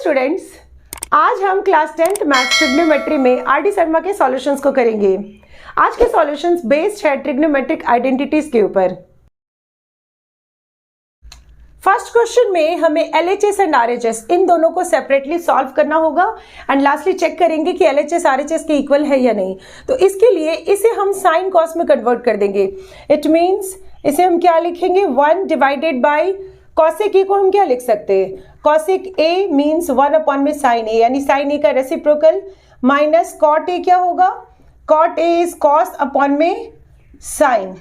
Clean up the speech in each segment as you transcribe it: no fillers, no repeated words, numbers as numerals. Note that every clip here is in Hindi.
स्टूडेंट्स, आज हम क्लास 10th मैथ्स ट्रिग्नोमेट्री में आर.डी. शर्मा के सॉल्यूशंस को करेंगे। आज के सॉल्यूशंस बेस्ड है ट्रिग्नोमेट्रिक आइडेंटिटीज के ऊपर। फर्स्ट क्वेश्चन में हमें LHS एंड RHS इन दोनों को सेपरेटली सॉल्व करना होगा एंड लास्टली चेक करेंगे कि LHS RHS के इक्वल है या नहीं। तो इसके लिए इसे हम साइन कॉस में कन्वर्ट कर देंगे। इट मीन्स इसे हम क्या लिखेंगे, 1 डिवाइडेड बाई कॉसेक ए को हम क्या लिख सकते हैं, कॉसेक ए मीन्स 1 अपॉन में साइन ए, यानी साइन ए का रेसिप्रोकल माइनस कॉट ए क्या होगा, cot A is cos upon में साइन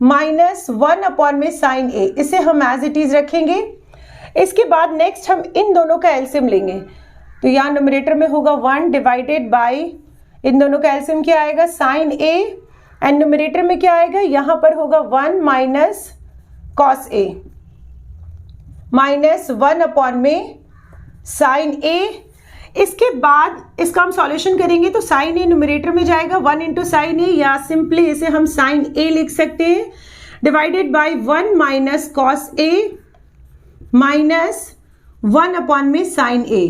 माइनस 1 अपॉन में साइन ए। इसे हम एज इट इज रखेंगे। इसके बाद नेक्स्ट हम इन दोनों का एलसीएम लेंगे। तो यहाँ न्यूमरेटर में होगा 1 डिवाइडेड बाई, इन दोनों का एलसीएम क्या आएगा, साइन ए, एंड न्यूमरेटर में क्या आएगा, यहाँ पर होगा 1 minus cos A minus 1 upon में साइन ए। इसके बाद इसका हम सॉल्यूशन करेंगे तो साइन ए न्यूमरेटर में जाएगा 1 इंटू साइन ए, या सिंपली इसे हम साइन ए लिख सकते हैं, divided by 1 minus cos A minus 1 upon में साइन ए।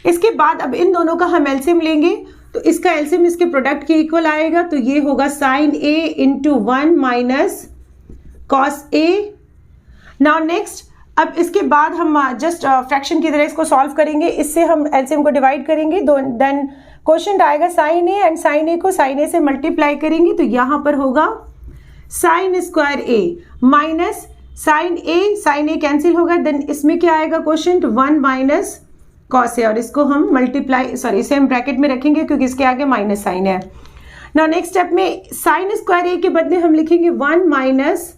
इसके बाद अब इन दोनों का हम एलसीएम लेंगे तो इसका एलसीएम इसके प्रोडक्ट के इक्वल आएगा। तो ये होगा sine A into 1 minus cos A. Now next, अब इसके बाद हम जस्ट फ्रैक्शन की तरह इसको सॉल्व करेंगे। इससे हम एलसीएम को डिवाइड करेंगे, देन क्वोशिएंट आएगा sine A, and sine A को साइन ए से मल्टीप्लाई करेंगे तो यहाँ पर होगा sign square A minus sine A cancel होगा, देन इसमें क्या आएगा क्वोशिएंट 1 माइनस कॉस ए, और इसको हम मल्टीप्लाई इसे हम ब्रैकेट में रखेंगे क्योंकि इसके आगे माइनस साइन है। नाउ नेक्स्ट स्टेप में साइन स्क्वायर ए के बदले हम लिखेंगे 1 minus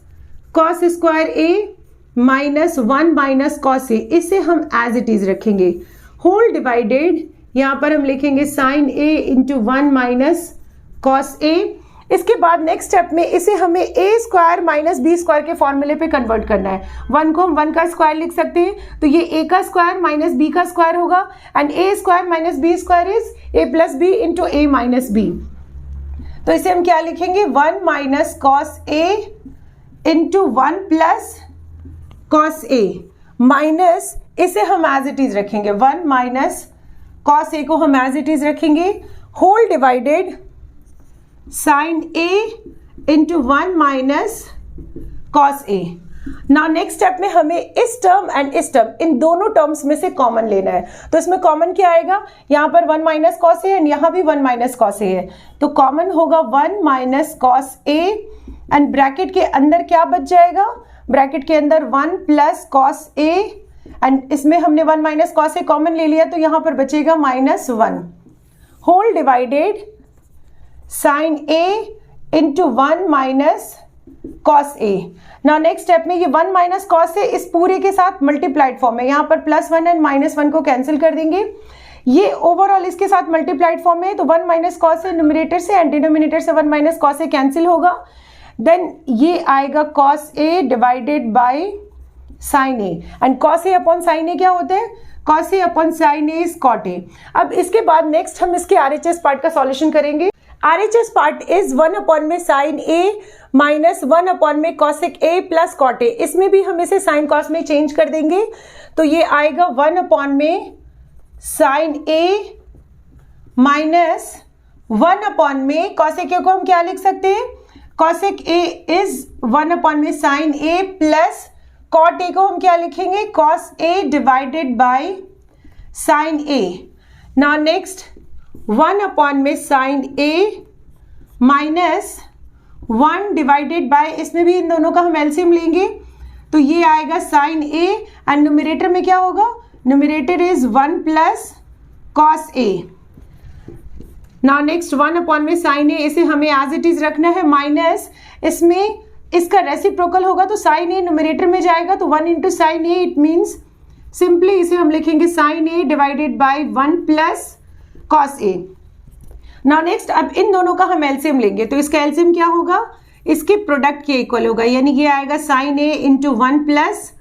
cos square A minus 1 minus cos A. इसे हम एज इट इज रखेंगे। होल डिवाइडेड, यहाँ पर हम लिखेंगे sine A into 1 minus cos ए। इसके बाद नेक्स्ट स्टेप में इसे हमें ए स्क्वायर माइनस बी स्क्वायर के फॉर्मूले पे कन्वर्ट करना है। 1 को हम 1 का स्क्वायर लिख सकते हैं, तो ये ए का स्क्वायर माइनस बी का स्क्वायर होगा, and A square minus B square is A plus B into A minus B. तो इसे हम क्या लिखेंगे, 1 minus cos A into 1 plus cos A minus, इसे हम एज इट इज रखेंगे 1 माइनस कॉस ए को हम एज इट इज रखेंगे, whole divided sine A into 1 minus cos A. Now next step में हमें इस टर्म एंड इस टर्म, इन दोनों टर्म्स में से कॉमन लेना है। तो इसमें कॉमन क्या आएगा, यहाँ पर 1 माइनस कॉस ए एंड यहाँ भी 1 माइनस कॉस ए है, तो कॉमन होगा 1 minus cos A, and bracket के अंदर क्या बच जाएगा, ब्रैकेट के अंदर 1 प्लस कॉस ए, एंड इसमें हमने 1 माइनस कॉस ए कॉमन ले लिया तो यहां पर बचेगा -1, whole divided sine A into 1 minus cos A. Now next step में ये 1 माइनस कॉस ए इस पूरे के साथ मल्टीप्लाइड फॉर्म है, यहाँ पर +1 एंड -1 को कैंसिल कर देंगे। ये ओवरऑल इसके साथ मल्टीप्लाइड फॉर्म है, तो 1 माइनस कॉस ए न्यूमरेटर से एंड डिनोमिनेटर से 1 माइनस कॉस ए कैंसिल होगा, देन ये आएगा cos A divided by sine A, and cos A upon sine A क्या होता है, cos A upon sine A is cot A. अब इसके बाद नेक्स्ट हम इसके RHS पार्ट का सॉल्यूशन करेंगे। RHS पार्ट इज 1 अपॉन में साइन ए माइनस 1 अपॉन में cosec A plus cot A. इसमें भी हम इसे साइन कॉस में चेंज कर देंगे, तो ये आएगा 1 अपॉन में साइन ए माइनस 1 अपॉन में कॉसेक ए को हम क्या लिख सकते हैं, कॉसेक ए इज 1 अपॉन में sine A plus cot A को हम क्या लिखेंगे, cos A divided by sine A. Now next 1 upon में sine A minus 1 divided by, इसमें भी इन दोनों का हम एलसीएम लेंगे तो ये आएगा साइन ए, एंड न्यूमरेटर में क्या होगा, numerator is 1 plus cos A. Now next 1 upon में साइन ए, इसे हमें एज इट इज रखना है, माइनस इसमें इसका रेसिप्रोकल होगा तो साइन ए न्यूमरेटर में जाएगा, तो 1 into sine A, it means simply इसे हम लिखेंगे sine A divided by 1 plus cos A. Now next, अब इन दोनों का हम एलसीएम लेंगे तो इसका एलसीएम क्या होगा, इसके प्रोडक्ट के इक्वल होगा, यानी ये आएगा sine A into 1 plus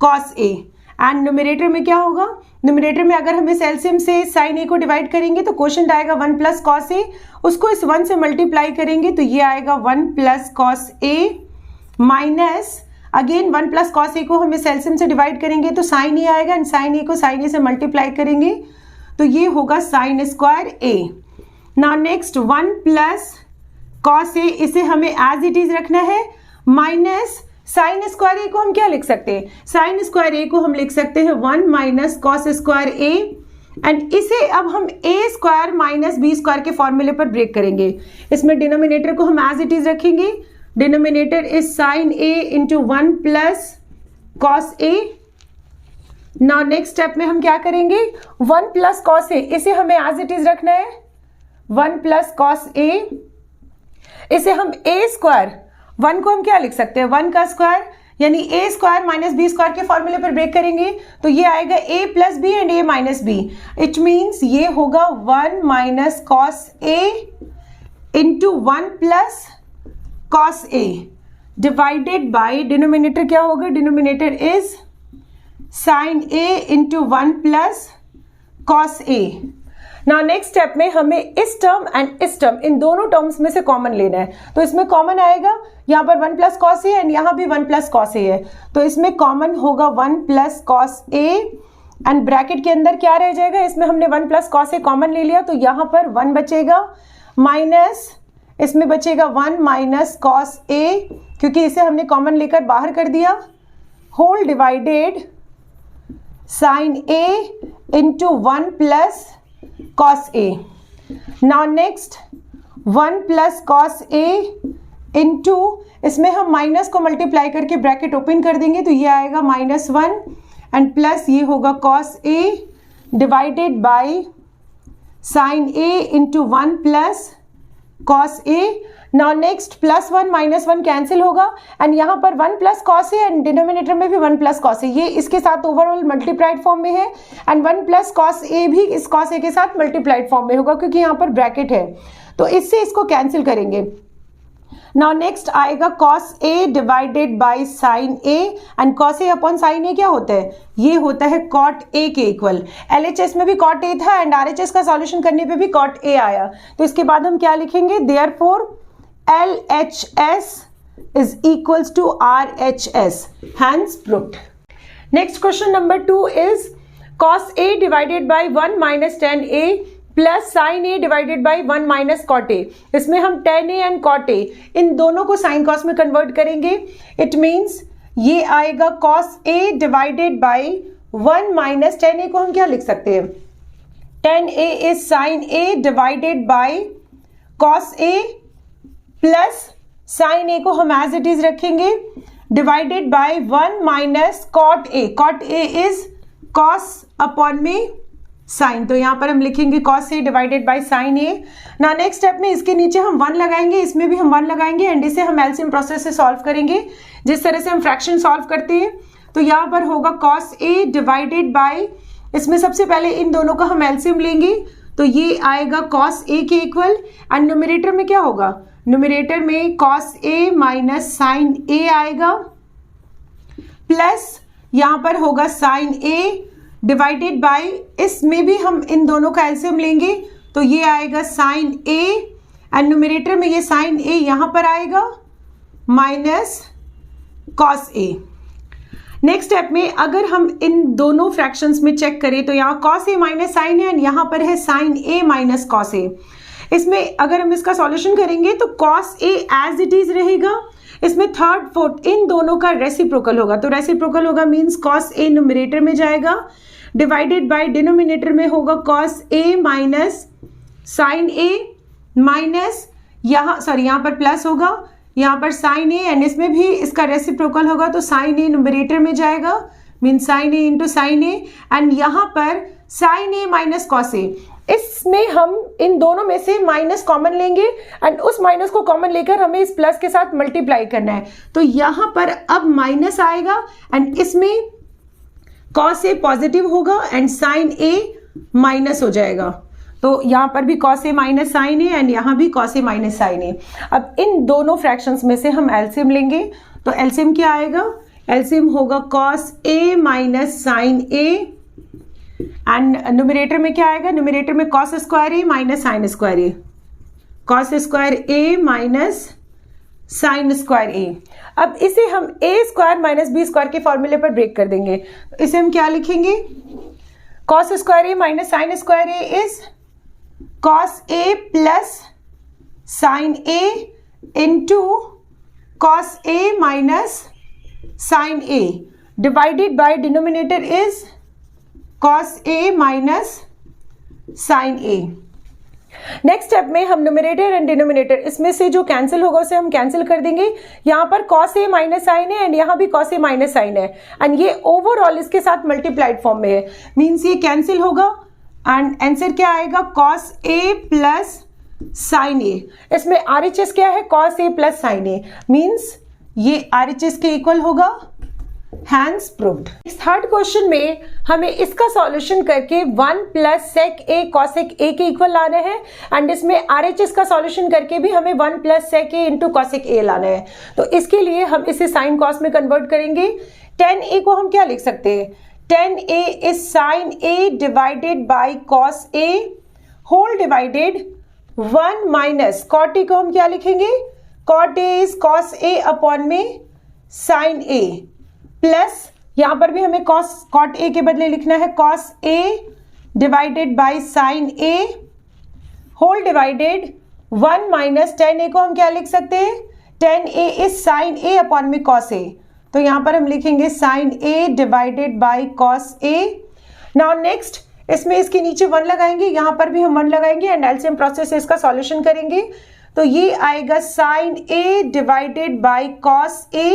cos A, and numerator में क्या होगा, न्यूमरेटर में अगर हम इस एलसीएम से साइन ए को डिवाइड करेंगे तो क्वोशिएंट आएगा 1 प्लस कॉस ए, उसको इस 1 से मल्टीप्लाई करेंगे तो ये आएगा 1 plus cos A minus again 1 plus cos A को हम इस एलसीएम से डिवाइड करेंगे तो साइन ए आएगा, एंड साइन ए को साइन ए से मल्टीप्लाई करेंगे तो ये होगा sign square A. Now next 1 plus cos A, इसे हमें एज इट इज रखना है, माइनस साइन स्क्वायर ए को हम क्या लिख सकते हैं, साइन स्क्वायर ए को हम लिख सकते हैं 1 minus cos square A, and इसे अब हम A square minus B square के फॉर्मूले पर ब्रेक करेंगे। इसमें डिनोमिनेटर को हम एज इट इज रखेंगे, denominator is sine A into 1 plus cos A. Now next step में हम क्या करेंगे, 1 प्लस कॉस ए, इसे हमें एज इट इज रखना है 1 प्लस कॉस ए, इसे हम ए स्क्वायर, 1 को हम क्या लिख सकते हैं 1 का स्क्वायर, यानी A square minus B square के फॉर्मूले पर ब्रेक करेंगे तो ये आएगा A plus B and A minus B. It means ये होगा 1 minus cos A into 1 plus cos A divided by denominator क्या होगा, denominator is sine A into 1 plus cos A. Now next step में हमें इस टर्म एंड इस टर्म, इन दोनों टर्म्स में से कॉमन लेना है, तो इसमें कॉमन आएगा यहाँ पर 1 प्लस कॉस ए एंड यहाँ भी 1 प्लस कॉस ए है, तो इसमें कॉमन होगा 1 plus cos A, and bracket के अंदर क्या रह जाएगा, इसमें हमने 1 प्लस कॉस ए कॉमन ले लिया तो यहाँ पर 1 बचेगा, माइनस इसमें बचेगा 1 माइनस कॉस ए, क्योंकि इसे हमने कॉमन लेकर बाहर कर दिया, whole divided sine A into 1 plus cos A. Now next 1 plus cos A into, इसमें हम माइनस को मल्टीप्लाई करके ब्रैकेट ओपन कर देंगे तो ये आएगा -1 एंड प्लस ये होगा cos A divided by sin A into 1 plus cos A। Now next +1 -1 cancel होगा एंड यहाँ पर 1 plus cos A and denominator में भी 1 प्लस कॉस ए, ये इसके साथ ओवरऑल मल्टीप्लाइड फॉर्म में है, एंड 1 प्लस कॉस ए भी इस कॉस ए के साथ मल्टीप्लाइड फॉर्म में होगा क्योंकि यहाँ पर ब्रैकेट है, तो इससे इसको कैंसिल करेंगे। नाउ नेक्स्ट आएगा cos A divided by sine A, and cos A upon sine A क्या होता है, ये होता है कॉट ए के इक्वल। एलएचएस में भी कॉट ए था एंड आरएचएस का सॉल्यूशन करने पे भी कॉट ए आया, तो इसके बाद हम क्या लिखेंगे, therefore LHS is equals to RHS, hence proved. Next question number 2 is cos A divided by 1 minus tan A plus sin A divided by 1 minus cot A. इसमें हम tan A and cot A इन दोनों को sin cos में convert करेंगे। It means ये आएगा cos A divided by 1 minus tan A को हम क्या लिख सकते हैं, tan A is sin A divided by cos A plus sine A को हम एज इट इज रखेंगे divided by 1 minus cot A, cot A is cos upon में साइन, तो यहां पर हम लिखेंगे cos A divided by sine A. Now next step में इसके नीचे हम 1 लगाएंगे, इसमें भी हम 1 लगाएंगे एंड इसे हम एलसीएम प्रोसेस से सॉल्व करेंगे जिस तरह से हम फ्रैक्शन सॉल्व करते हैं, तो यहाँ पर होगा कॉस ए डिवाइडेड बाय, इसमें सबसे पहले इन दोनों का हम एलसीएम लेंगे तो ये आएगा कॉस ए के इक्वल, एंड न्यूमरेटर में क्या होगा, न्यूमरेटर में cos A minus sine A आएगा प्लस यहाँ पर होगा साइन A डिवाइडेड बाय, इसमें भी हम इन दोनों का एलसीएम लेंगे तो ये आएगा साइन A एंड न्यूमरेटर में ये साइन A यहाँ पर आएगा minus cos A। Next step में अगर हम इन दोनों फ्रैक्शंस में चेक करें तो यहाँ cos A माइनस साइन है एंड यहाँ पर है sine A minus cos A। इसमें अगर हम इसका सॉल्यूशन करेंगे तो cos A as it is रहेगा, इसमें थर्ड फोर्थ इन दोनों का रेसिप्रोकल होगा, तो रेसिप्रोकल होगा मींस cos A न्यूमरेटर में जाएगा डिवाइडेड बाय डिनोमिनेटर में होगा cos A minus sine A minus यहाँ पर प्लस होगा, यहाँ पर साइन A एंड इसमें भी इसका रेसिप्रोकल होगा तो साइन A न्यूमरेटर में जाएगा mean sine A into sine A, and यहाँ पर sine A minus cos A, इसमें हम इन दोनों में से माइनस कॉमन लेंगे एंड उस माइनस को कॉमन लेकर हमें इस प्लस के साथ मल्टीप्लाई करना है, तो यहाँ पर अब माइनस आएगा एंड इसमें cos A पॉजिटिव होगा एंड साइन A माइनस हो जाएगा, तो यहाँ पर भी cos A minus sine A and यहाँ भी cos A minus sine A। अब इन दोनों फ्रैक्शंस में से हम एलसीएम लेंगे तो एलसीएम क्या आएगा, एलसीएम होगा cos A minus sine A and numerator में क्या आएगा, न्यूमरेटर में cos square A minus sine square A, cos square A minus sine square A. अब इसे हम A square minus B square के फॉर्मूले पर ब्रेक कर देंगे। तो इसे हम क्या लिखेंगे, cos square A minus sine square A is cos A plus sine A into cos A minus sine A divided by denominator is cos A minus sine A. Next step में हम न्यूमरेटर एंड डिनोमिनेटर इसमें से जो कैंसिल होगा उसे हम कैंसिल कर देंगे। यहाँ पर कॉस ए माइनस साइन है एंड यहाँ भी कॉस ए माइनस साइन है एंड ये ओवरऑल इसके साथ मल्टीप्लाइड फॉर्म में है, मीन्स ये कैंसिल होगा एंड आंसर क्या आएगा, कॉस ए प्लस साइन ए। इसमें RHS क्या है, cos A plus sine A, means ये RHS के इक्वल होगा, हैंस प्रूव्ड। इस थर्ड क्वेश्चन में हमें इसका सॉल्यूशन करके 1 प्लस सेक ए कॉसेक ए के इक्वल लाना है एंड इसमें RHS का सॉल्यूशन करके भी हमें 1 plus sec A into cosec A लाना है। तो इसके लिए हम इसे साइन कॉस में कन्वर्ट करेंगे। tan a को हम क्या लिख सकते हैं, tan a is sine a divided by cos a whole divided 1 minus cot a को हम क्या लिखेंगे, cot a is cos a upon में साइन a प्लस यहां पर भी हमें कॉट ए के बदले लिखना है cos A divided by sine A whole divided 1 minus tan a को हम क्या लिख सकते हैं, tan a is sine A upon में कॉस ए। तो यहां पर हम लिखेंगे sine A divided by cos A. Now next इसमें इसके नीचे 1 लगाएंगे, यहां पर भी हम 1 लगाएंगे एंड एलसीएम प्रोसेस से इसका सॉल्यूशन करेंगे। तो ये आएगा sine A divided by cos A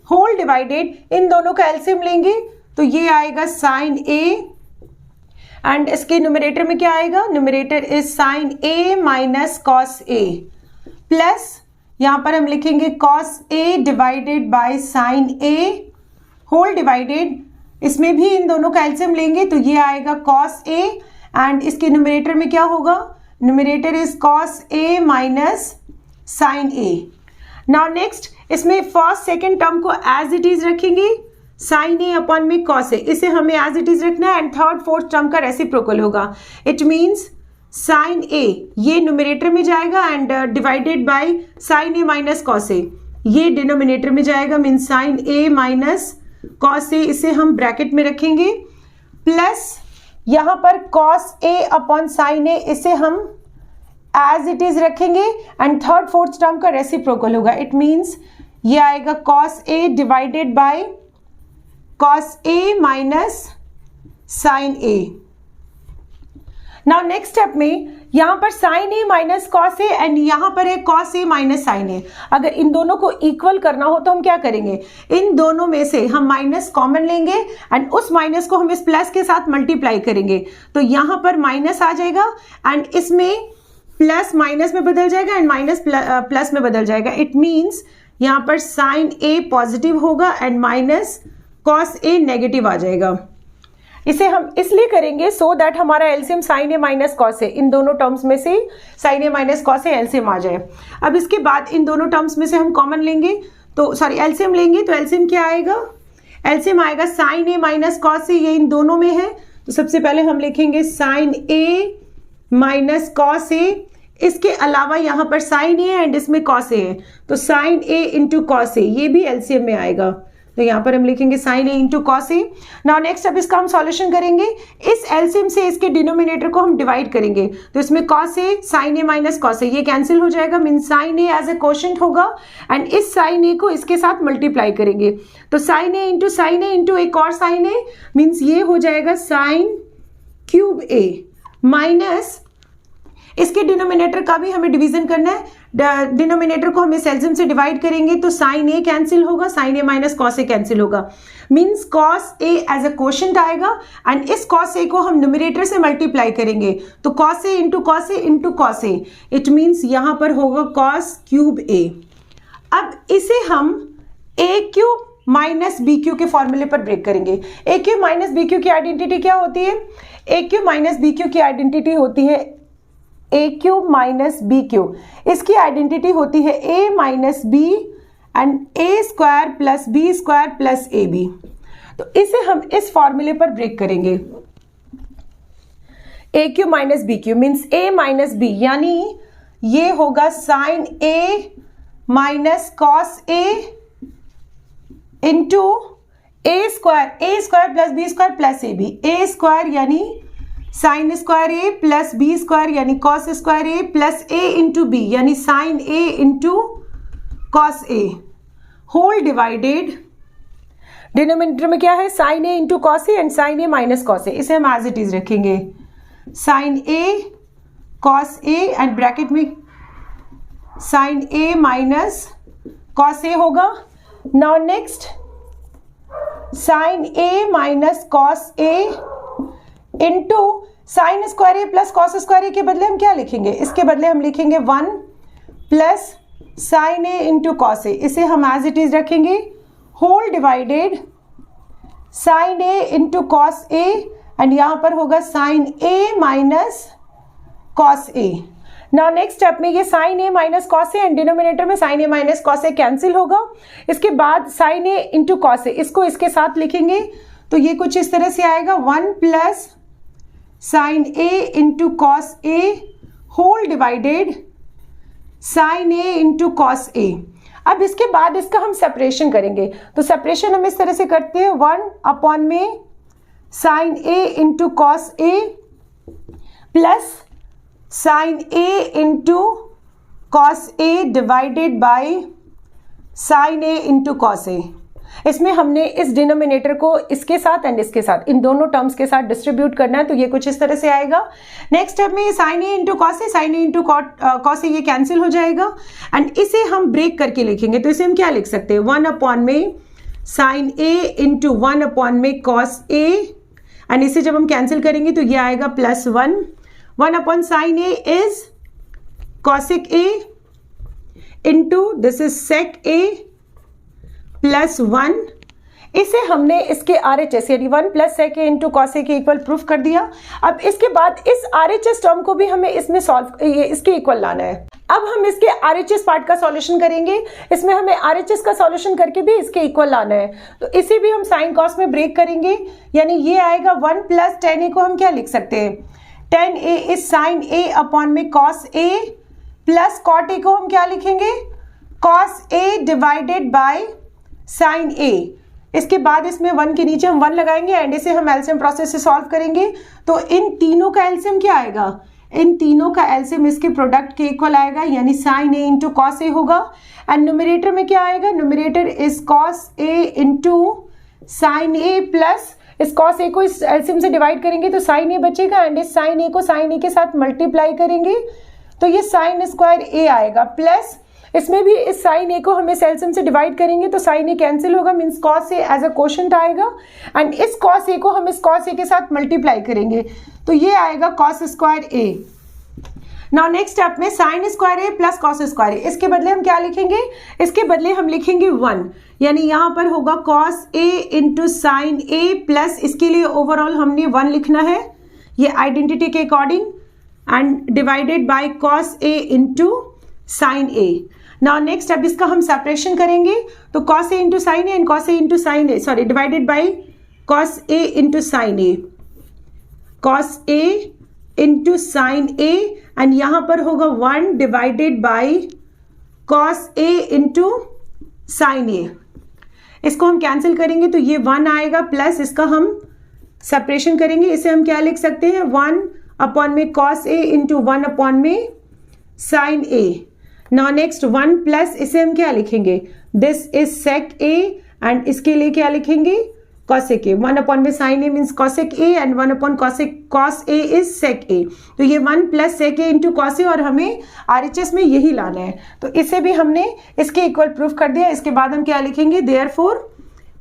whole divided, इन दोनों का एलसीएम लेंगे तो ये आएगा साइन ए एंड इसके न्यूमरेटर में क्या आएगा, numerator is sine A minus cos A plus यहां पर हम लिखेंगे cos A divided by sine A whole divided, इसमें भी इन दोनों का एलसीएम लेंगे तो ये आएगा कॉस ए एंड इसके न्यूमरेटर में क्या होगा, numerator is cos A minus sine A. Now next इसमें फर्स्ट सेकेंड टर्म को एज इट इज रखेंगे, साइन ए अपॉन में कॉस ए, इसे हमें एज इट इज रखना है एंड थर्ड फोर्थ टर्म का रेसिप्रोकल होगा। इट मीन्स साइन ए ये न्यूमरेटर में जाएगा and divided by sine A minus cos A, ये डिनोमिनेटर में जाएगा, means sine A minus cos A, इसे हम ब्रैकेट में रखेंगे प्लस यहां पर cos A upon sine A, इसे हम एज इट इज रखेंगे एंड थर्ड फोर्थ टर्म का रेसिप्रोकल होगा। इट मीन्स ये आएगा cos A divided by cos A minus sine A. Now next step में यहां पर sine A minus cos A and यहां पर है cos A minus sine A. अगर इन दोनों को इक्वल करना हो तो हम क्या करेंगे, इन दोनों में से हम माइनस कॉमन लेंगे एंड उस माइनस को हम इस प्लस के साथ मल्टीप्लाई करेंगे तो यहां पर माइनस आ जाएगा एंड इसमें प्लस माइनस में बदल जाएगा एंड माइनस प्लस में बदल जाएगा। इट मीन्स यहां पर साइन ए पॉजिटिव होगा and minus cos A negative आ जाएगा। इसे हम इसलिए करेंगे सो दैट हमारा LCM sine A minus cos A, इन दोनों टर्म्स में से sine A minus cos A LCM आ जाए। अब इसके बाद इन दोनों टर्म्स में से हम कॉमन लेंगे तो एलसीएम लेंगे तो एलसीएम क्या आएगा, एलसीएम आएगा sine A minus cos A, ये इन दोनों में है तो सबसे पहले हम लिखेंगे साइन ए माइनस कॉस ए, इसके अलावा यहां पर साइन ए एंड इसमें कॉस ए है तो sine A into cos A, ये भी एलसीएम में आएगा तो यहां पर हम लिखेंगे sine A into cos A. Now next अब इसका हम सॉल्यूशन करेंगे, इस एलसीएम से इसके डिनोमिनेटर को हम डिवाइड करेंगे तो इसमें cos A sine A minus cos A ये कैंसिल हो जाएगा, mean sine A as a quotient होगा एंड इस साइन ए को इसके साथ मल्टीप्लाई करेंगे तो साइन ए इंटू एक और साइन ए, मीन्स ये हो जाएगा साइन क्यूब ए माइनस इसके डिनोमिनेटर का भी हमें डिवीजन करना है, डिनोमिनेटर को हम इस एलसीएम से डिवाइड करेंगे तो साइन ए कैंसिल होगा, sine A minus cos A cancel होगा, means cos A as a quotient आएगा एंड इस कॉस ए को हम न्यूमरेटर से मल्टीप्लाई करेंगे तो cos A into cos A into cos A, it means यहां पर होगा कॉस क्यूब ए। अब इसे हम A cube minus B cube के फॉर्मूले पर ब्रेक करेंगे। A cube minus B cube की आइडेंटिटी क्या होती है, A cube minus B cube की आइडेंटिटी होती है A cube minus B cube, इसकी आइडेंटिटी होती है A minus B and A square plus B square plus A B. तो इसे हम इस फॉर्मूले पर ब्रेक करेंगे, A cube minus B cube means A minus B, यानी ये होगा sine A minus cos A into A square plus B square plus A B, A square यानी sine square A plus B square यानी cos square A plus A into B यानी sine A into cos A, whole divided, denominator में क्या है sine A into cos A and sine A minus cos A, इसे हम एज इट इज रखेंगे sine A cos A and bracket में sine A minus cos A होगा। Now next sine A minus cos A into sine square A plus cos square ए के बदले हम क्या लिखेंगे, इसके बदले हम लिखेंगे 1 plus sine A into cos A, इसे हम एज इट इज रखेंगे whole divided sine A into cos A and यहां पर होगा sine A minus cos A. Now next step में ये sine A minus cos A and denominator में sine A minus cos A cancel होगा। इसके बाद sine A into cos A, इसको इसके साथ लिखेंगे तो ये कुछ इस तरह से आएगा 1 plus sine A into cos A whole divided sine A into cos ए। अब इसके बाद इसका हम सेपरेशन करेंगे, तो सेपरेशन हम इस तरह से करते हैं 1 अपॉन में sine A into cos A plus sine A into cos A divided by sine A into cos A. इसमें हमने इस डिनोमिनेटर को इसके साथ एंड इसके साथ इन दोनों टर्म्स के साथ डिस्ट्रीब्यूट करना है, तो ये कुछ इस तरह से आएगा। नेक्स्ट स्टेप में ये sine A into cos A, sine A into cos A ये कैंसिल हो जाएगा एंड इसे हम ब्रेक करके लिखेंगे, तो इसे हम क्या लिख सकते हैं 1 अपॉन में साइन ए इंटू 1 अपॉन में कॉस ए एंड इसे जब हम कैंसिल करेंगे तो ये आएगा +1 upon sine A is cosec A into this is sec A +1। इसे हमने इसके RHS यानी 1 plus sec A into cos A के इक्वल प्रूफ कर दिया। अब इसके बाद इस RHS टर्म को भी हमें इसमें सॉल्व इसके इक्वल लाना है। अब हम इसके RHS पार्ट का सॉल्यूशन करेंगे, इसमें हमें RHS का सॉल्यूशन करके भी इसके इक्वल लाना है, तो इसे भी हम साइन कॉस में ब्रेक करेंगे यानी ये आएगा 1 प्लस tan ए को हम क्या लिख सकते हैं tan A is sine A upon में cos A plus cot A को हम क्या लिखेंगे cos A divided by sine A. इसके बाद इसमें 1 के नीचे हम 1 लगाएंगे एंड इसे हम एलसीएम प्रोसेस से सॉल्व करेंगे, तो इन तीनों का एलसीएम क्या आएगा, इन तीनों का एलसीएम इसके प्रोडक्ट के इक्वल आएगा यानी sine A into cos A होगा एंड न्यूमरेटर में क्या आएगा, numerator is cos A into sine A plus इस कॉस ए को इस एलसीएम से डिवाइड करेंगे तो साइन ए बचेगा एंड इस साइन ए को साइन ए के साथ मल्टीप्लाई करेंगे तो ये साइन स्क्वायर ए आएगा प्लस इसमें भी इस साइन ए को हम इस एलसीएम से डिवाइड करेंगे तो साइन ए कैंसिल होगा means cos A as a quotient आएगा एंड इस कॉस ए को हम इस कॉस ए के साथ मल्टीप्लाई करेंगे तो ये आएगा कॉस स्क्वायर ए। नाउ नेक्स्ट स्टेप में sign square A plus cos square ए, इसके बदले हम क्या लिखेंगे, इसके बदले हम लिखेंगे 1 यानी यहां पर होगा cos A into sine A plus इसके लिए ओवरऑल हमने 1 लिखना है ये आइडेंटिटी के according and divided by cos A into sine A. Now next अब इसका हम सेपरेशन करेंगे तो cos A into sine A and cos A into sine A sorry divided by cos A into sine A, cos A into sine A and यहां पर होगा 1 divided by cos A into sine A. इसको हम कैंसिल करेंगे तो ये 1 आएगा प्लस इसका हम सेपरेशन करेंगे, इसे हम क्या लिख सकते हैं 1 अपॉन में कॉस ए इंटू 1 अपॉन में sine A. Now next 1 plus इसे हम क्या लिखेंगे this is sec A and इसके लिए क्या लिखेंगे कॉसेक ए, 1 अपॉन में sine A means cosec A and 1 upon cos A is sec A, तो ये 1 plus sec A into cos A और हमें RHS में यही लाना है तो इसे भी हमने इसके इक्वल प्रूफ कर दिया। इसके बाद हम क्या लिखेंगे therefore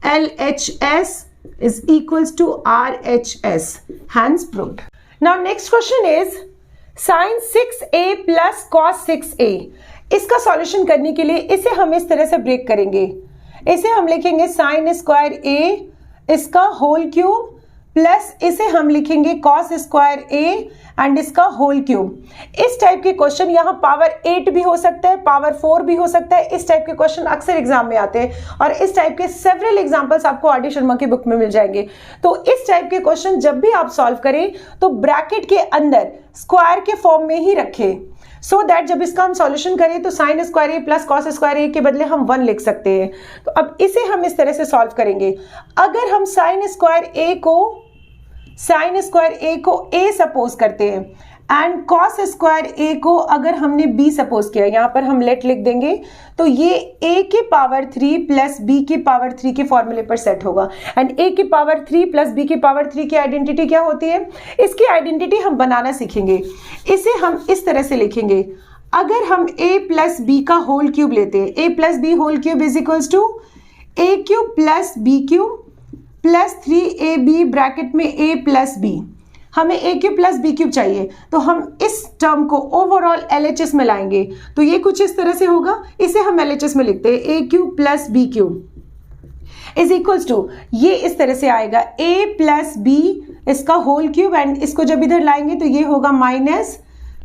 LHS is equals to RHS, hence proved. Now next question is sin 6a plus cos 6a। इसका सॉल्यूशन करने के लिए इसे हम इस तरह से ब्रेक करेंगे, इसे हम लिखेंगे साइन स्क्वायर ए इसका होल क्यूब प्लस इसे हम लिखेंगे कॉस स्क्वायर ए एंड इसका होल क्यूब। इस टाइप के क्वेश्चन यहाँ पावर 8 भी हो सकता है, पावर 4 भी हो सकता है, इस टाइप के क्वेश्चन अक्सर एग्जाम में आते हैं और इस टाइप के सेवरल एग्जांपल्स आपको आर डी शर्मा की बुक में मिल जाएंगे। तो इस टाइप के क्वेश्चन जब भी आप सॉल्व करें तो ब्रैकेट के अंदर स्क्वायर के फॉर्म में ही रखें। सो दैट जब इसका हम सॉल्यूशन करें तो sign square A plus cos square ए के बदले हम 1 लिख सकते हैं। तो अब इसे हम इस तरह से सॉल्व करेंगे। अगर हम साइन स्क्वायर ए को ए सपोज करते हैं एंड कॉस स्क्वायर ए को अगर हमने बी सपोज किया, यहां पर हम लेट लिख देंगे, तो ये a की पावर 3 प्लस b की पावर 3 के फॉर्मूले पर सेट होगा। एंड a की पावर 3 प्लस b की पावर 3 की आइडेंटिटी क्या होती है? इसकी आइडेंटिटी हम बनाना सीखेंगे। इसे हम इस तरह से लिखेंगे, अगर हम a प्लस बी का होल क्यूब लेते हैं, a plus B whole cube is equals to a cube plus b cube plus 3ab bracket में a प्लस b। हमें a cube plus B cube चाहिए, तो हम इस टर्म को ओवरऑल LHS में लाएंगे। तो ये कुछ इस तरह से होगा, इसे हम LHS में लिखते हैं, a cube plus B cube is equals to, ये इस तरह से आएगा a प्लस बी इसका होल क्यूब, एंड इसको जब इधर लाएंगे तो ये होगा माइनस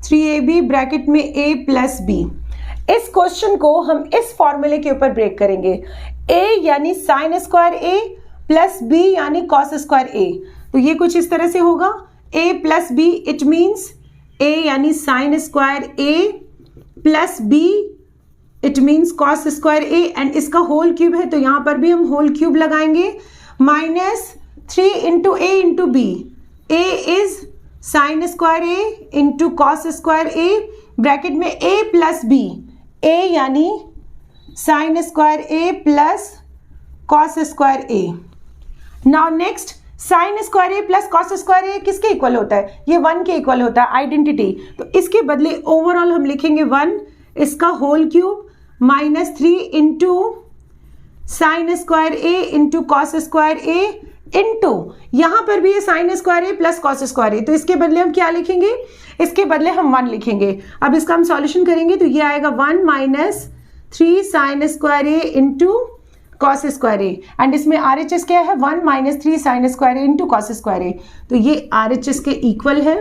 3ab ब्रैकेट में a प्लस बी। इस क्वेश्चन को हम इस फॉर्मूले के ऊपर ब्रेक करेंगे, a यानी sine square a plus b यानी कॉस स्क्वायर a। तो ये कुछ इस तरह से होगा, a plus B it means a यानी sine square a plus b it means cos square a, and इसका होल क्यूब है तो यहां पर भी हम होल क्यूब लगाएंगे, minus 3 into a into B. a is sine square a into cos square a bracket में a प्लस b, a यानी sine square a plus cos square a। Now next, sine square A plus cos square A किसके इक्वल होता है? ये 1 के इक्वल होता है, आइडेंटिटी। तो इसके बदले ओवरऑल हम लिखेंगे 1 इसका whole cube minus 3 into sine square A into cos square A into, यहां पर भी ये sine square A plus cos square A, तो इसके बदले हम क्या लिखेंगे? इसके बदले हम 1 लिखेंगे। अब इसका हम सॉल्यूशन करेंगे तो ये आएगा 1 minus 3 sign square A into cos square A, and इसमें RHS क्या है? 1 minus 3 sign square A into cos square A. तो ये RHS के इक्वल है,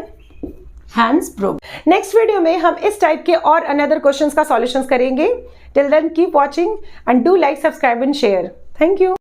हैंस प्रूव। नेक्स्ट वीडियो में हम इस टाइप के और अनदर क्वेश्चंस का सॉल्यूशंस करेंगे। Till then keep watching and do like, subscribe and share. Thank you.